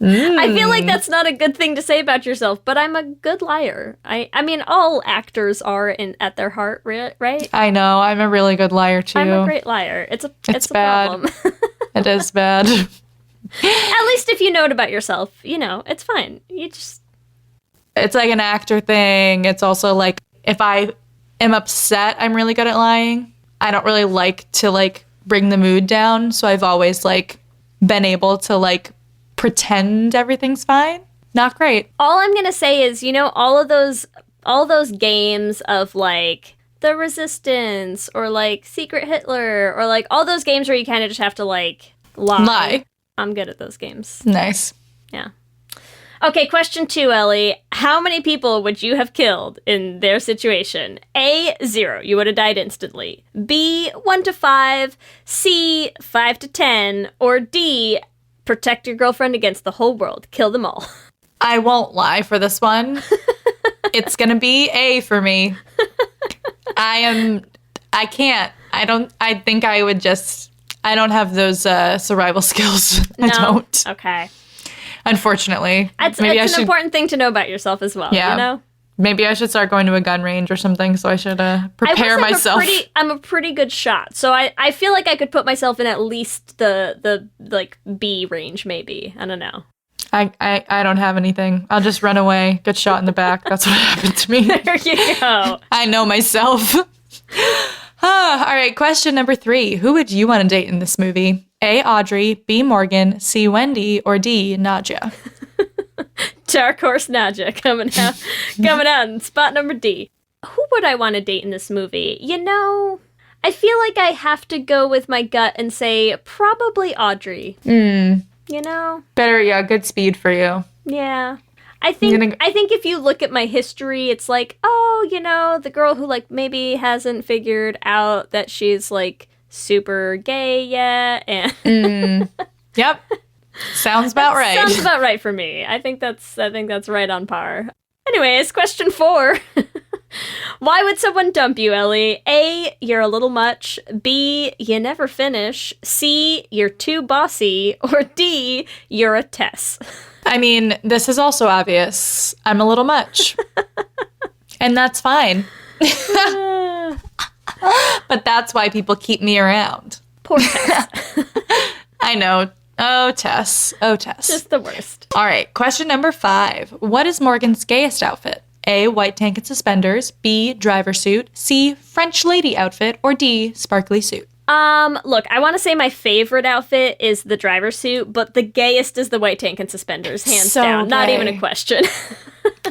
I feel like that's not a good thing to say about yourself, but I'm a good liar. I mean, all actors are at their heart, right? I know. I'm a really good liar, too. I'm a great liar. It's a bad. problem. It is bad. At least if you know it about yourself, it's fine. It's like an actor thing. It's also like if I am upset, I'm really good at lying. I don't really like to bring the mood down, so I've always been able to pretend everything's fine. Not great. All I'm going to say is, all those games of The Resistance or Secret Hitler or all those games where you kind of just have to lie. I'm good at those games. Nice. Yeah. Okay, question 2, Ellie. How many people would you have killed in their situation? A, 0. You would have died instantly. B, 1 to 5. C, 5 to 10. Or D, protect your girlfriend against the whole world. Kill them all. I won't lie for this one. It's going to be A for me. I can't. I think I would I don't have those survival skills. No? I don't. Okay. Unfortunately. It's an important thing to know about yourself as well, yeah. Maybe I should start going to a gun range or something, so I should prepare myself. I'm a pretty good shot, so I feel like I could put myself in at least the B range, maybe. I don't know. I don't have anything. I'll just run away, get shot in the back. That's what happened to me. There you go. I know myself. All right, question number 3. Who would you want to date in this movie? A, Audrey, B, Morgan, C, Wendy, or D, Nadja? Dark Horse Nadja coming out in spot number D. Who would I want to date in this movie? I feel like I have to go with my gut and say probably Audrey. Better, yeah, good speed for you. Yeah. I think if you look at my history, it's the girl who maybe hasn't figured out that she's super gay yet, and Yep. Sounds about right. Sounds about right for me. I think that's right on par. Anyways, question 4. Why would someone dump you, Ellie? A, you're a little much. B, you never finish. C, you're too bossy. Or D, you're a Tess. I mean, this is also obvious. I'm a little much. And that's fine. But that's why people keep me around. Poor Tess. I know. Oh, Tess. Oh, Tess. Just the worst. All right. Question number 5. What is Morgan's gayest outfit? A, white tank and suspenders. B, driver suit. C, French lady outfit. Or D, sparkly suit. Look, I want to say my favorite outfit is the driver suit, but the gayest is the white tank and suspenders, hands down. Not even a question.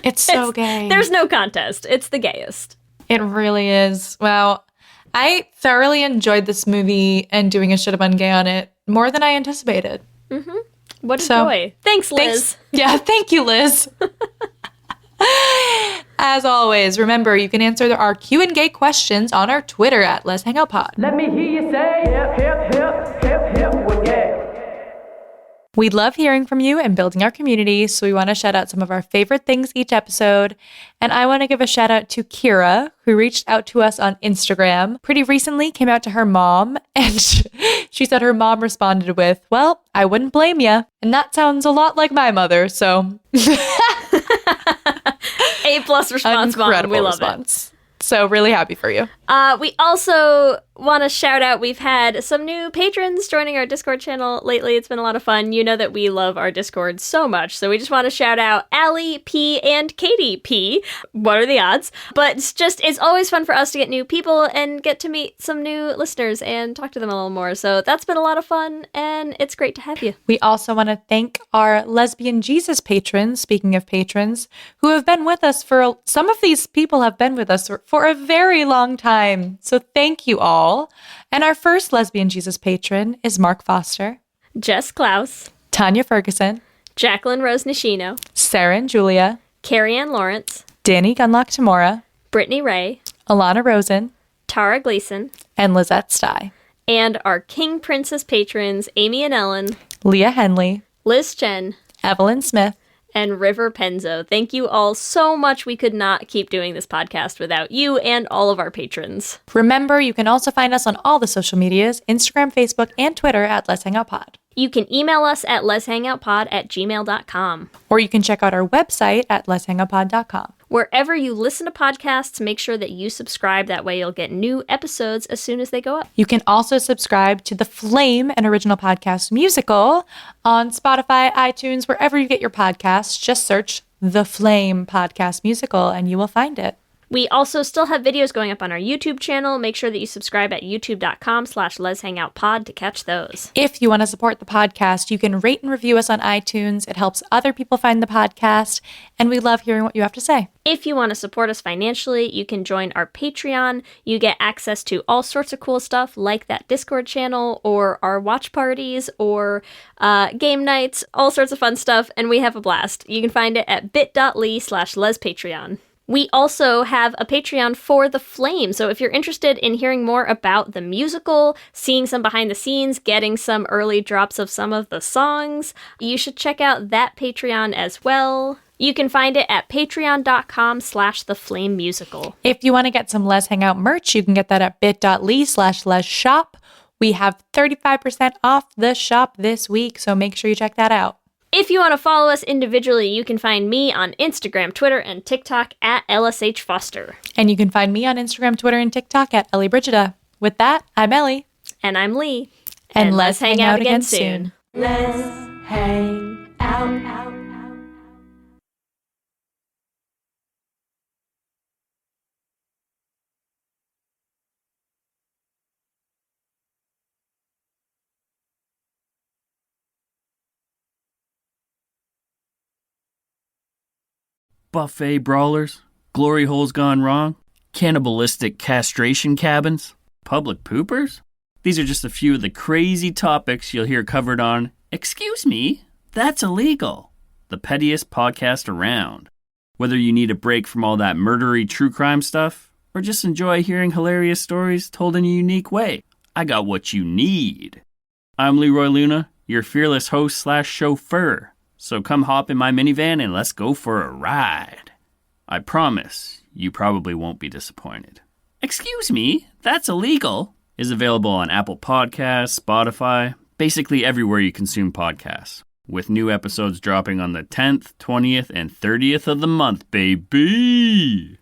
It's so gay. There's no contest. It's the gayest. It really is. Well, I thoroughly enjoyed this movie, and doing a Should Have Been Gay on it more than I anticipated. Mm-hmm. What a joy. Thanks, Liz. Yeah, thank you, Liz. As always, remember, you can answer our Q&A questions on our Twitter at Let's Hang Out Pod. Let me hear you say, hip, hip, hip, hip, hip, we're gay. We love hearing from you and building our community, so we want to shout out some of our favorite things each episode. And I want to give a shout out to Kira, who reached out to us on Instagram. Pretty recently came out to her mom, and she said her mom responded with, "Well, I wouldn't blame ya." And that sounds a lot like my mother, so... A+ response, Mom. We love response. It. So really happy for you. We also want to shout out, we've had some new patrons joining our Discord channel lately. It's been a lot of fun. You know that we love our Discord so much. So we just want to shout out Allie P and Katie P. What are the odds? But it's always fun for us to get new people and get to meet some new listeners and talk to them a little more. So that's been a lot of fun, and it's great to have you. We also want to thank our Lesbian Jesus patrons, speaking of patrons, who have been with us some of these people have been with us for a very long time. time. So thank you all. And our first Lesbian Jesus patron is Mark Foster, Jess Klaus, Tanya Ferguson, Jacqueline Rose Nishino, Sarah and Julia, Carrie Ann Lawrence, Danny Gunlock Tamora, Brittany Ray, Alana Rosen, Tara Gleason, and Lizette Stye. and our King Princess patrons, Amy and Ellen, Leah Henley, Liz Chen, Evelyn Smith, and River Penzo. Thank you all so much. We could not keep doing this podcast without you and all of our patrons. Remember, you can also find us on all the social medias, Instagram, Facebook, and Twitter at Let's Hang Out Pod. You can email us at letshangoutpod@gmail.com. Or you can check out our website at letshangoutpod.com. Wherever you listen to podcasts, make sure that you subscribe. That way you'll get new episodes as soon as they go up. You can also subscribe to The Flame, an original podcast musical, on Spotify, iTunes, wherever you get your podcasts. Just search The Flame Podcast Musical and you will find it. We also still have videos going up on our YouTube channel. Make sure that you subscribe at youtube.com/letshangoutpod to catch those. If you want to support the podcast, you can rate and review us on iTunes. It helps other people find the podcast, and we love hearing what you have to say. If you want to support us financially, you can join our Patreon. You get access to all sorts of cool stuff like that Discord channel or our watch parties or game nights, all sorts of fun stuff, and we have a blast. You can find it at bit.ly/lespatreon. We also have a Patreon for The Flame, so if you're interested in hearing more about the musical, seeing some behind the scenes, getting some early drops of some of the songs, you should check out that Patreon as well. You can find it at patreon.com/theflamemusical. If you want to get some Let's Hang Out merch, you can get that at bit.ly/lesshop. We have 35% off the shop this week, so make sure you check that out. If you want to follow us individually, you can find me on Instagram, Twitter, and TikTok at LSH Foster. And you can find me on Instagram, Twitter, and TikTok at Ellie Brigida. With that, I'm Ellie. And I'm Lee. And let's hang out again soon. Let's hang out. Buffet brawlers, glory holes gone wrong, cannibalistic castration cabins, public poopers? These are just a few of the crazy topics you'll hear covered on Excuse Me, That's Illegal, the pettiest podcast around. Whether you need a break from all that murdery true crime stuff, or just enjoy hearing hilarious stories told in a unique way, I got what you need. I'm Leroy Luna, your fearless host/chauffeur. So come hop in my minivan and let's go for a ride. I promise you probably won't be disappointed. Excuse Me, That's Illegal is available on Apple Podcasts, Spotify, basically everywhere you consume podcasts, with new episodes dropping on the 10th, 20th, and 30th of the month, baby!